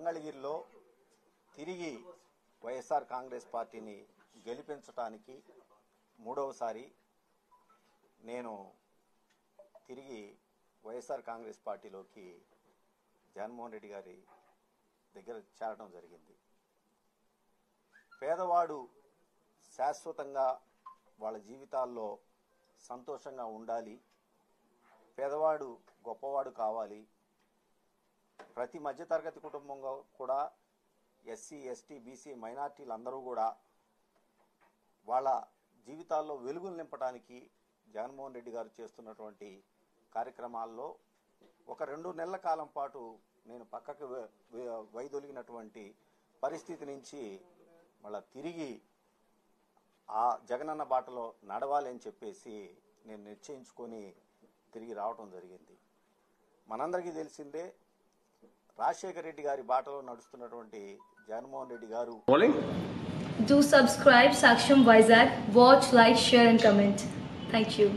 మంగళగిరిలో తిరిగి వైఎస్ఆర్ కాంగ్రెస్ పార్టీని గెలిపించడానికి మూడవసారి నేను తిరిగి వైఎస్ఆర్ కాంగ్రెస్ పార్టీలోకి జగన్మోహన్ రెడ్డి గారి దగ్గర చేరడం జరిగింది. పేదవాడు శాశ్వతంగా వాళ్ళ జీవితాల్లో సంతోషంగా ఉండాలి, పేదవాడు గొప్పవాడు కావాలి, ప్రతి మధ్యతరగతి కుటుంబంలో కూడా ఎస్సీ ఎస్టీ బీసీ మైనార్టీలు అందరూ కూడా వాళ్ళ జీవితాల్లో వెలుగులు నింపడానికి జగన్మోహన్ రెడ్డి గారు చేస్తున్నటువంటి కార్యక్రమాల్లో ఒక 2 నెలల కాలం పాటు నేను పక్కకు వైదొలిగినటువంటి పరిస్థితి నుంచి మళ్ళా తిరిగి ఆ జగనన్న బాటలో నడవాలి అని చెప్పేసి నేను నిశ్చయించుకొని తిరిగి రావటం జరిగింది. మనందరికీ తెలిసిందే, రాజశేఖర రెడ్డి గారి బాటలో నడుస్తున్నటువంటి జగన్మోహన్ రెడ్డి గారు. Do subscribe Saksham Vizag, watch, like, share and comment. Thank you.